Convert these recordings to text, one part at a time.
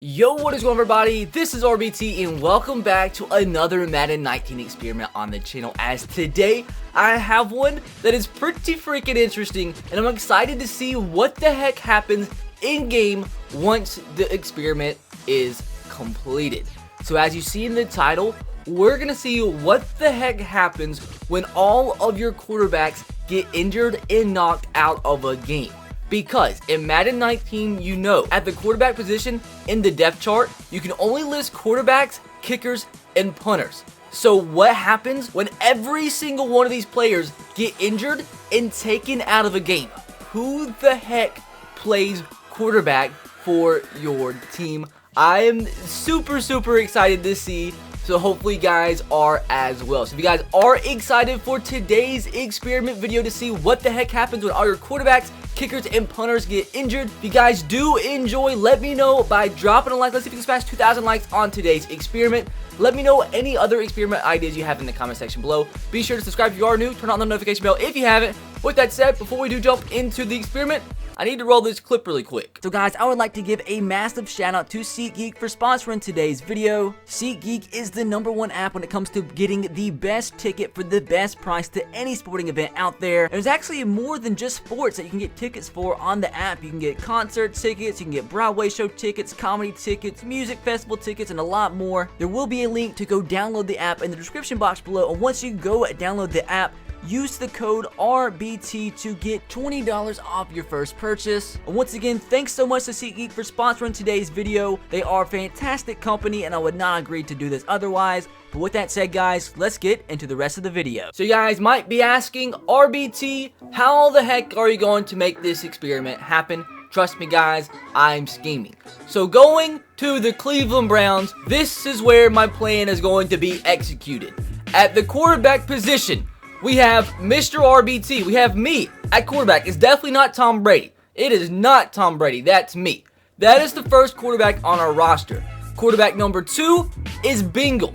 Yo, what is going on, everybody? This is RBT and welcome back to another Madden 19 experiment on the channel. As today I have one that is pretty freaking interesting and I'm excited to see what the heck happens in game once the experiment is completed. So as you see in the title, we're gonna see what the heck happens when all of your quarterbacks get injured and knocked out of a game. Because in Madden 19, you know, at the quarterback position in the depth chart, you can only list quarterbacks, kickers, and punters. So what happens when every single one of these players get injured and taken out of a game? Who the heck plays quarterback for your team? I am super excited to see. So hopefully you guys are as well. So if you guys are excited for today's experiment video to see what the heck happens when all your quarterbacks, kickers, and punters get injured, if you guys do enjoy, let me know by dropping a like. Let's see if we can smash 2,000 likes on today's experiment. Let me know any other experiment ideas you have in the comment section below. Be sure to subscribe if you are new, turn on the notification bell if you haven't. With that said, before we do jump into the experiment, I need to roll this clip really quick. So guys, I would like to give a massive shout out to SeatGeek for sponsoring today's video. SeatGeek is the #1 app when it comes to getting the best ticket for the best price to any sporting event out there. There's actually more than just sports that you can get tickets for on the app. You can get concert tickets, you can get Broadway show tickets, comedy tickets, music festival tickets, and a lot more. There will be a link to go download the app in the description box below, and once you go download the app, use the code RBT to get $20 off your first purchase. And once again, thanks so much to SeatGeek for sponsoring today's video. They are a fantastic company and I would not agree to do this otherwise. But with that said, guys, let's get into the rest of the video. So you guys might be asking, RBT, how the heck are you going to make this experiment happen? Trust me guys, I'm scheming. So going to the Cleveland Browns, this is where my plan is going to be executed. At the quarterback position, we have Mr. RBT. We have me at quarterback. It's definitely not Tom Brady. It is not Tom Brady. That's me. That is the first quarterback on our roster. Quarterback number 2 is Bingle.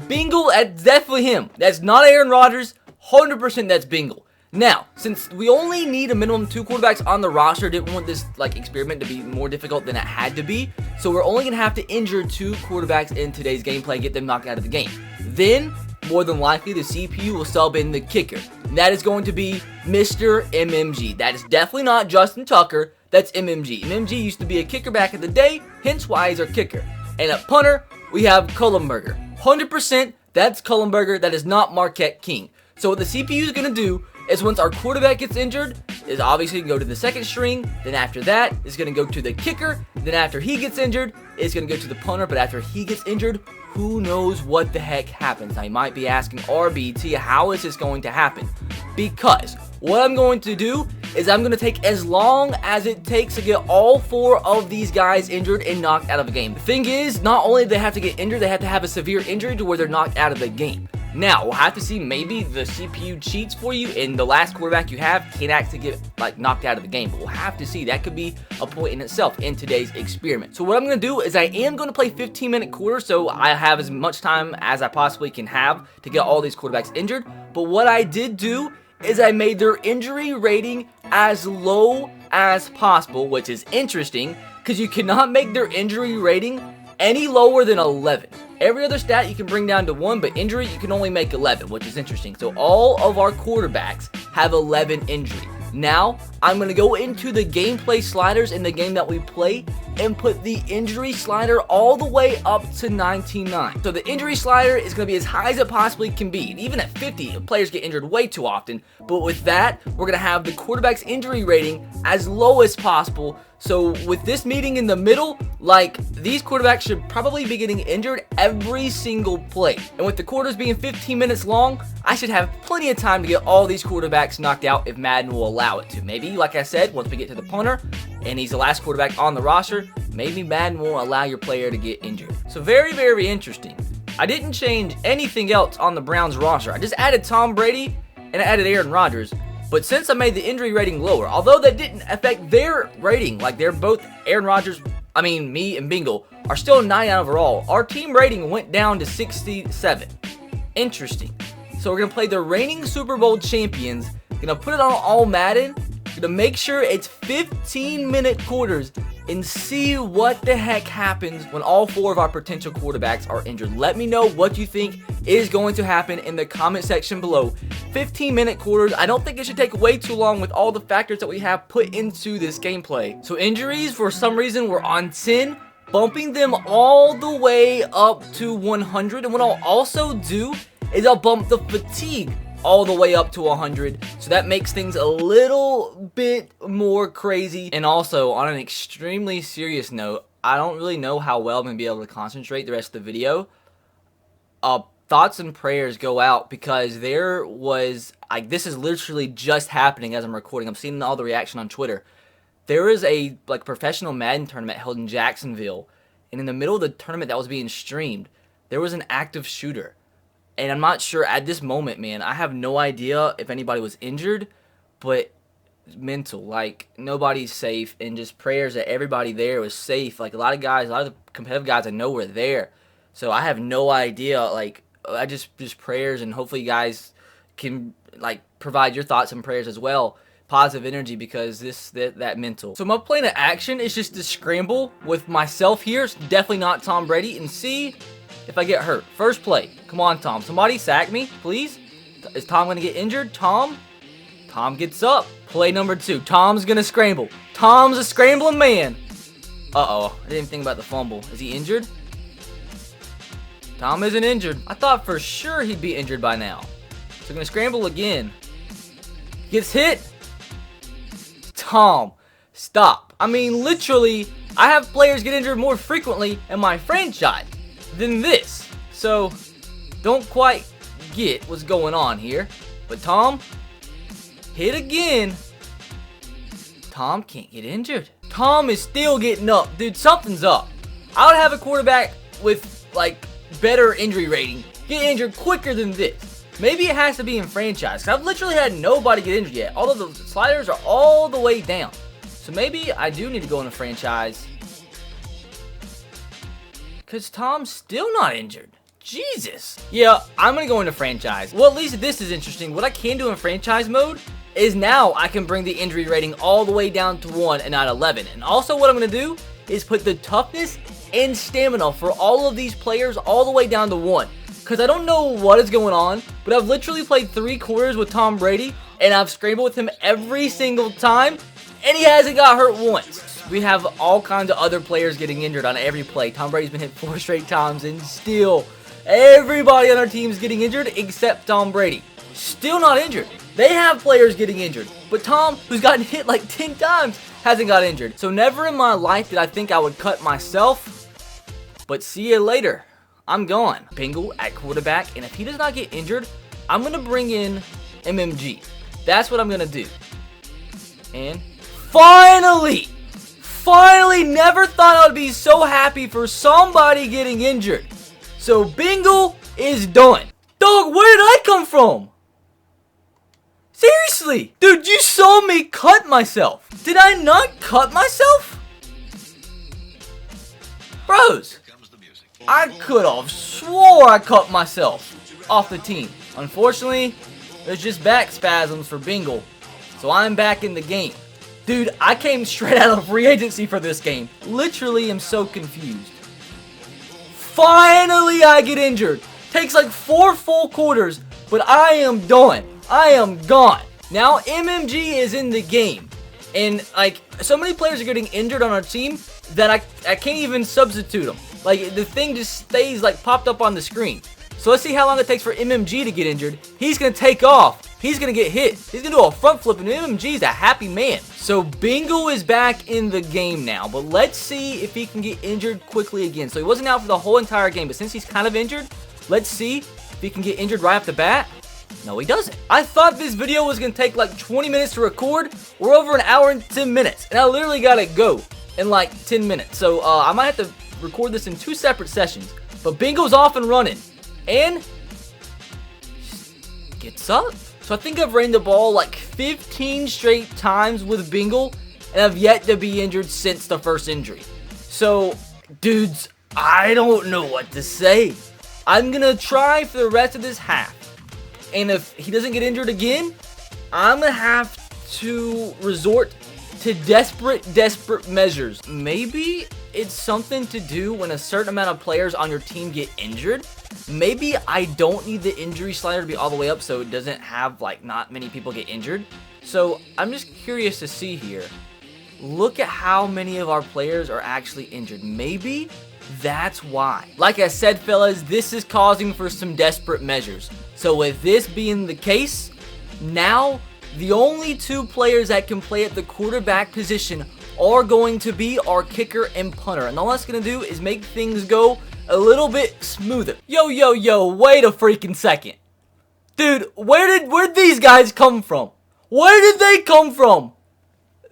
Bingle, that's definitely him. That's not Aaron Rodgers. 100% that's Bingle. Now, since we only need a minimum 2 quarterbacks on the roster, didn't want this experiment to be more difficult than it had to be. So we're only going to have to injure 2 quarterbacks in today's gameplay, get them knocked out of the game. Then, more than likely, the CPU will sub in the kicker. And that is going to be Mr. MMG. That is definitely not Justin Tucker. That's MMG. MMG used to be a kicker back in the day, hence why he's our kicker. And at punter, we have Cullenberger. 100% that's Cullenberger. That is not Marquette King. So what the CPU is going to do is once our quarterback gets injured, is obviously going to go to the second string. Then after that, it's going to go to the kicker. Then after he gets injured, it's going to go to the punter. But after he gets injured, who knows what the heck happens? Now you might be asking, RBT, how is this going to happen? Because what I'm going to do is I'm going to take as long as it takes to get all 4 of these guys injured and knocked out of the game. The thing is, not only do they have to get injured, they have to have a severe injury to where they're knocked out of the game. Now, we'll have to see, maybe the CPU cheats for you and the last quarterback you have can't actually get knocked out of the game. But we'll have to see. That could be a point in itself in today's experiment. So what I'm going to do is I am going to play 15-minute quarters, so I have as much time as I possibly can have to get all these quarterbacks injured. But what I did do is I made their injury rating as low as possible, which is interesting because you cannot make their injury rating any lower than 11. Every other stat you can bring down to 1, but injury you can only make 11, which is interesting. So all of our quarterbacks have 11 injury. Now, I'm going to go into the gameplay sliders in the game that we play and put the injury slider all the way up to 99. So the injury slider is going to be as high as it possibly can be. And even at 50, players get injured way too often. But with that, we're going to have the quarterback's injury rating as low as possible. So with this meeting in the middle, these quarterbacks should probably be getting injured every single play. And with the quarters being 15 minutes long, I should have plenty of time to get all these quarterbacks knocked out if Madden will allow it to. Maybe, like I said, once we get to the punter and he's the last quarterback on the roster, maybe Madden won't allow your player to get injured. So very interesting. I didn't change anything else on the Browns roster. I just added Tom Brady and I added Aaron Rodgers. But since I made the injury rating lower, although that didn't affect their rating, they're both Aaron Rodgers, me and Bingle are still 9 overall, our team rating went down to 67. Interesting. So we're going to play the reigning Super Bowl champions, going to put it on all Madden, going to make sure it's 15-minute quarters and see what the heck happens when all 4 of our potential quarterbacks are injured. Let me know what you think is going to happen in the comment section below. 15-minute quarters. I don't think it should take way too long with all the factors that we have put into this gameplay. So injuries, for some reason, were on 10, bumping them all the way up to 100. And what I'll also do is I'll bump the fatigue all the way up to 100, so that makes things a little bit more crazy. And also, on an extremely serious note, I don't really know how well I'm going to be able to concentrate the rest of the video. Thoughts and prayers go out, because there was, like, this is literally just happening as I'm recording. I'm seeing all the reaction on Twitter. There is a, like, professional Madden tournament held in Jacksonville, and in the middle of the tournament that was being streamed, there was an active shooter. And I'm not sure at this moment, man. I have no idea if anybody was injured, but mental. Like, nobody's safe, and just prayers that everybody there was safe. Like, a lot of the competitive guys I know were there. So I have no idea. Like, I just prayers, and hopefully you guys can, like, provide your thoughts and prayers as well. Positive energy, because that mental. So my plan of action is just to scramble with myself here. It's definitely not Tom Brady, and see if I get hurt. First play. Come on, Tom. Somebody sack me, please. Is Tom going to get injured? Tom gets up. Play number 2. Tom's going to scramble. Tom's a scrambling man. Uh-oh. I didn't think about the fumble. Is he injured? Tom isn't injured. I thought for sure he'd be injured by now. So going to scramble again. Gets hit. Tom, stop. I mean, literally, I have players get injured more frequently in my franchise than this, so don't quite get what's going on here. But Tom, hit again. Tom can't get injured. Tom is still getting up. Dude, something's up. I would have a quarterback with, like, better injury rating get injured quicker than this. Maybe it has to be in franchise, because I've literally had nobody get injured yet. All of the sliders are all the way down. So maybe I do need to go into franchise, because Tom's still not injured. Jesus. Yeah, I'm going to go into franchise. Well, at least this is interesting. What I can do in franchise mode is now I can bring the injury rating all the way down to 1 and not 11. And also what I'm going to do is put the toughness and stamina for all of these players all the way down to 1. Because I don't know what is going on, but I've literally played 3 quarters with Tom Brady, and I've scrambled with him every single time, and he hasn't got hurt once. We have all kinds of other players getting injured on every play. Tom Brady's been hit 4 straight times, and still everybody on our team is getting injured except Tom Brady. Still not injured. They have players getting injured, but Tom, who's gotten hit like 10 times, hasn't got injured. So never in my life did I think I would cut myself, but see you later. I'm gone. Bengal at quarterback, and if he does not get injured, I'm going to bring in MMG. That's what I'm going to do. And finally, never thought I would be so happy for somebody getting injured. So Bengal is done. Dog, where did I come from? Seriously, dude, you saw me cut myself. Did I not cut myself? Bros, I could have swore I cut myself off the team. Unfortunately, there's just back spasms for Bengal, so I'm back in the game. Dude, I came straight out of free agency for this game. Literally am so confused. Finally, I get injured. Takes like 4 full quarters, but I am done. I am gone. Now, MMG is in the game. And, like, so many players are getting injured on our team that I can't even substitute them. Like, the thing just stays, like, popped up on the screen. So let's see how long it takes for MMG to get injured. He's going to take off. He's going to get hit. He's going to do a front flip, and MMG's a happy man. So Bingo is back in the game now, but let's see if he can get injured quickly again. So he wasn't out for the whole entire game, but since he's kind of injured, let's see if he can get injured right off the bat. No, he doesn't. I thought this video was going to take like 20 minutes to record. We're over an hour and 10 minutes, and I literally got to go in like 10 minutes. So I might have to record this in 2 separate sessions, but Bingo's off and running, and gets up. So I think I've ran the ball like 15 straight times with Bingo, and I've yet to be injured since the first injury. So, dudes, I don't know what to say. I'm going to try for the rest of this half. And if he doesn't get injured again, I'm going to have to resort to desperate measures. Maybe it's something to do when a certain amount of players on your team get injured. Maybe I don't need the injury slider to be all the way up so it doesn't have, like, not many people get injured. So I'm just curious to see here. Look at how many of our players are actually injured. Maybe that's why. Like I said, fellas, this is causing for some desperate measures. So with this being the case, now the only 2 players that can play at the quarterback position are going to be our kicker and punter. And all that's going to do is make things go a little bit smoother. Yo, wait a freaking second. Dude, where'd these guys come from? Where did they come from?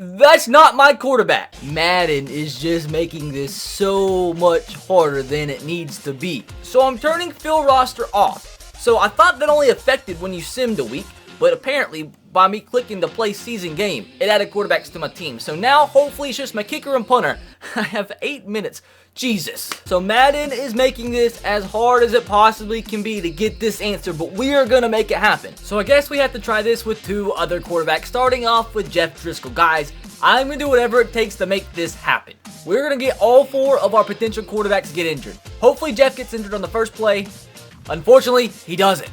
That's not my quarterback. Madden is just making this so much harder than it needs to be. So I'm turning fill roster off. So I thought that only affected when you simmed a week, but apparently by me clicking the play season game, it added quarterbacks to my team. So now hopefully it's just my kicker and punter. I have 8 minutes. Jesus. So Madden is making this as hard as it possibly can be to get this answer, but we are going to make it happen. So I guess we have to try this with 2 other quarterbacks, starting off with Jeff Driskel. Guys, I'm going to do whatever it takes to make this happen. We're going to get all 4 of our potential quarterbacks get injured. Hopefully Jeff gets injured on the first play. Unfortunately, he doesn't.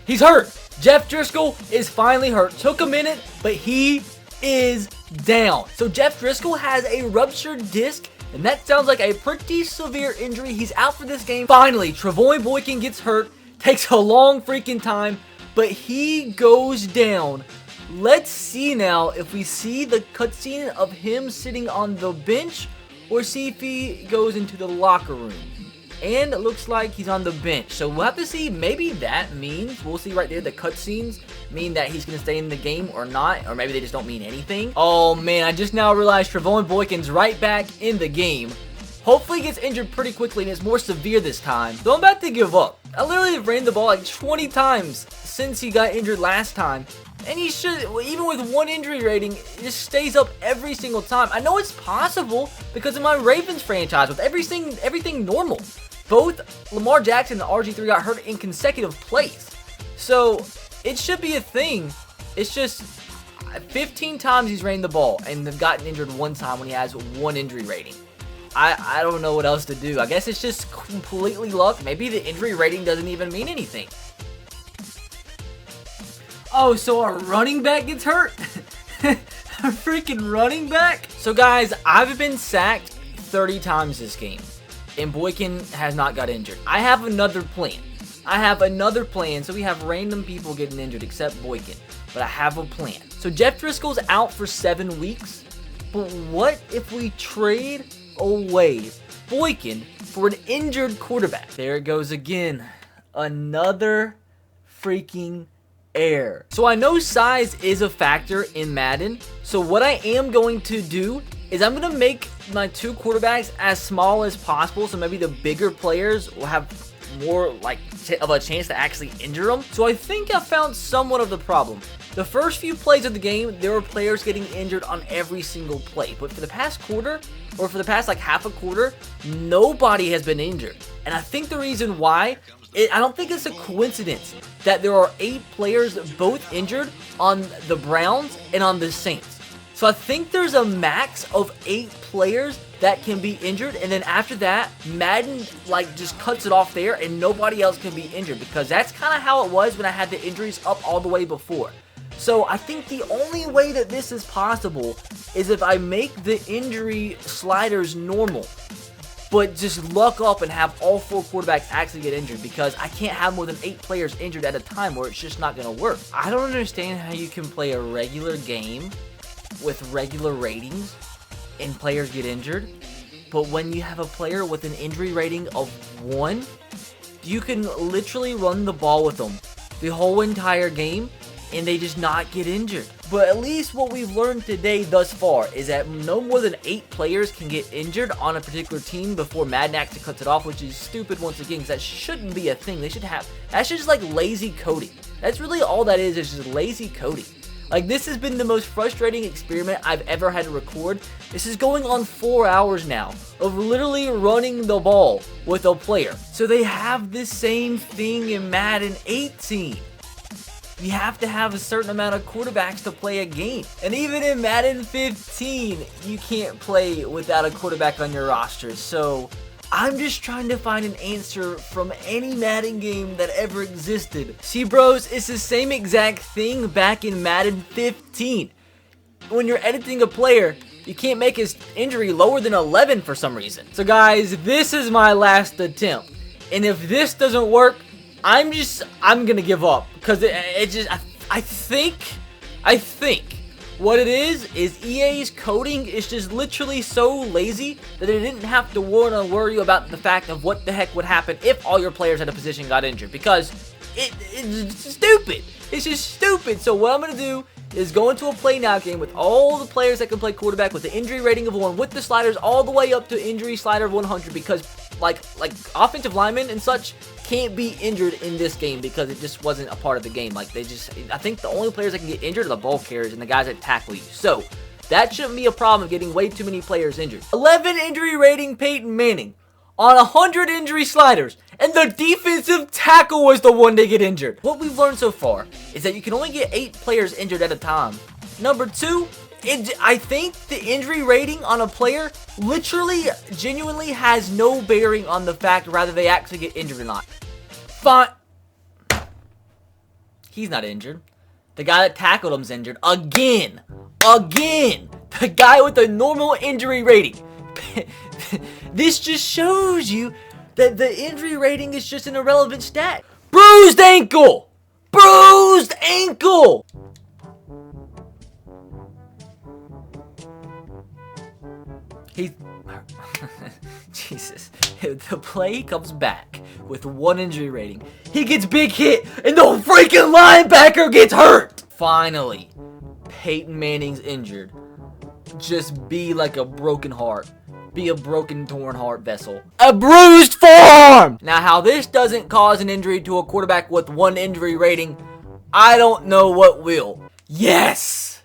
He's hurt. Jeff Driskel is finally hurt. Took a minute, but he is down. So Jeff Driskel has a ruptured disc, and that sounds like a pretty severe injury. He's out for this game. Finally, Travoy Boykin gets hurt. Takes a long freaking time, but he goes down. Let's see now if we see the cutscene of him sitting on the bench or see if he goes into the locker room. And it looks like he's on the bench. So we'll have to see. Maybe that means, we'll see right there, the cutscenes mean that he's going to stay in the game or not. Or maybe they just don't mean anything. Oh man, I just now realized Travoy Boykin's right back in the game. Hopefully he gets injured pretty quickly and it's more severe this time. So I'm about to give up. I literally ran the ball like 20 times since he got injured last time. And he should, even with 1 injury rating, it just stays up every single time. I know it's possible because of my Ravens franchise with everything normal. Both Lamar Jackson and RG3 got hurt in consecutive plays. So it should be a thing. It's just 15 times he's ran the ball and they've gotten injured 1 time when he has 1 injury rating. I don't know what else to do. I guess it's just completely luck. Maybe the injury rating doesn't even mean anything. Oh, so our running back gets hurt? Our freaking running back? So guys, I've been sacked 30 times this game, and Boykin has not got injured. I have another plan. So we have random people getting injured except Boykin, but I have a plan. So Jeff Driskel's out for 7 weeks, but what if we trade away Boykin for an injured quarterback? There it goes again. Another freaking error. So I know size is a factor in Madden. So what I am going to do is I'm going to make my 2 quarterbacks as small as possible. So maybe the bigger players will have more of a chance to actually injure them. So I think I found somewhat of the problem. The first few plays of the game, there were players getting injured on every single play. But for the past quarter, or for the past half a quarter, nobody has been injured. And I think the reason why, I don't think it's a coincidence that there are 8 players both injured on the Browns and on the Saints. So I think there's a max of 8 players that can be injured, and then after that, Madden just cuts it off there and nobody else can be injured, because that's kind of how it was when I had the injuries up all the way before. So I think the only way that this is possible is if I make the injury sliders normal, but just luck up and have all 4 quarterbacks actually get injured, because I can't have more than 8 players injured at a time, or it's just not going to work. I don't understand how you can play a regular game with regular ratings and players get injured, but when you have a player with an injury rating of 1, you can literally run the ball with them the whole entire game and they just not get injured. But at least what we've learned today thus far is that no more than 8 players can get injured on a particular team before Madden actually cuts it off, which is stupid once again, because that shouldn't be a thing. That's just like lazy coding. That's really all that is just lazy coding. This has been the most frustrating experiment I've ever had to record. This is going on 4 hours now of literally running the ball with a player. So they have the same thing in Madden 18. you have to have a certain amount of quarterbacks to play a game. And even in Madden 15, you can't play without a quarterback on your roster. So I'm just trying to find an answer from any Madden game that ever existed. See, bros, it's the same exact thing back in Madden 15. When you're editing a player, you can't make his injury lower than 11 for some reason. So guys, this is my last attempt. And if this doesn't work, I'm gonna give up. Because I think what it is EA's coding is just literally so lazy that they didn't have to worry about the fact of what the heck would happen if all your players at a position got injured. Because it's stupid. It's just stupid. So what I'm gonna do is go into a play now game with all the players that can play quarterback with the injury rating of 1, with the sliders all the way up to injury slider of 100, because like offensive linemen and such can't be injured in this game because it just wasn't a part of the game. Like I think the only players that can get injured are the ball carriers and the guys that tackle you. So that shouldn't be a problem, getting way too many players injured. 11 injury rating Peyton Manning on 100 injury sliders, and the defensive tackle was the one to get injured. What we've learned so far is that you can only get 8 players injured at a time. Number 2, I think the injury rating on a player literally, genuinely has no bearing on the fact whether they actually get injured or not. Fine. He's not injured. The guy that tackled him's injured. Again. The guy with the normal injury rating. This just shows you that the injury rating is just an irrelevant stat. Bruised ankle! Bruised ankle! Jesus. The play comes back with 1 injury rating. He gets big hit, and the freaking linebacker gets hurt! Finally, Peyton Manning's injured. Just be like a broken heart. Be a broken, torn heart vessel. A bruised forearm! Now, how this doesn't cause an injury to a quarterback with 1 injury rating, I don't know what will. Yes!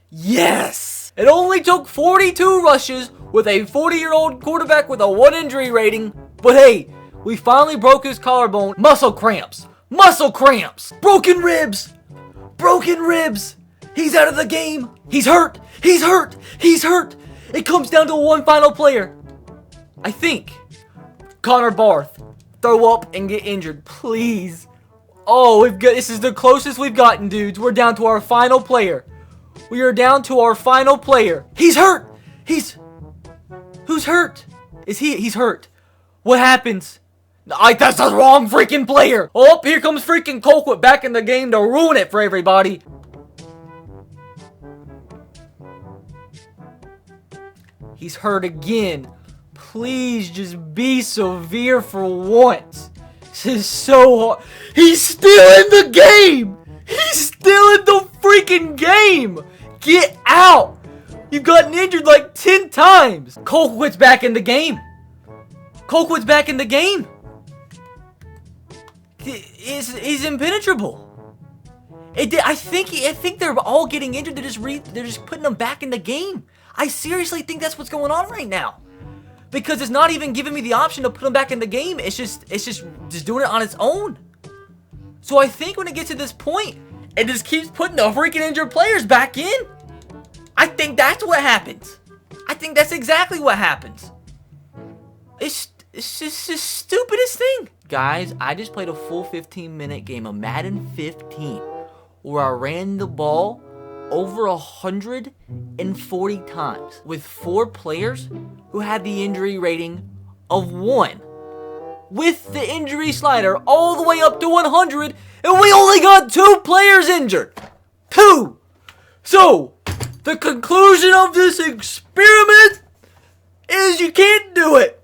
Yes! It only took 42 rushes with a 40-year-old quarterback with a 1 injury rating, but hey, we finally broke his collarbone. Muscle cramps! Muscle cramps! Broken ribs! Broken ribs! He's out of the game! He's hurt! He's hurt! He's hurt! It comes down to 1 final player. I think. Connor Barth. Throw up and get injured. Please. Oh, this is the closest we've gotten, dudes. We're down to our final player. We are down to our final player. He's hurt. Who's hurt? He's hurt. What happens? That's the wrong freaking player. Oh, here comes freaking Colquitt back in the game to ruin it for everybody. He's hurt again. Please just be severe for once. This is so hard. He's still in the game. He's still in the freaking game. Get out. You've gotten injured like 10 times. Colquitt's back in the game. Colquitt's back in the game. He's impenetrable. I think they're all getting injured. They're just putting them back in the game. I seriously think that's what's going on right now. Because it's not even giving me the option to put them back in the game. It's just doing it on its own. So I think when it gets to this point, it just keeps putting the freaking injured players back in. I think that's what happens. I think that's exactly what happens. It's just the stupidest thing. Guys, I just played a full 15-minute game of Madden 15 where I ran the ball over 140 times with 4 players who had the injury rating of 1. With the injury slider all the way up to 100, and we only got 2 players injured. 2! So, the conclusion of this experiment is you can't do it.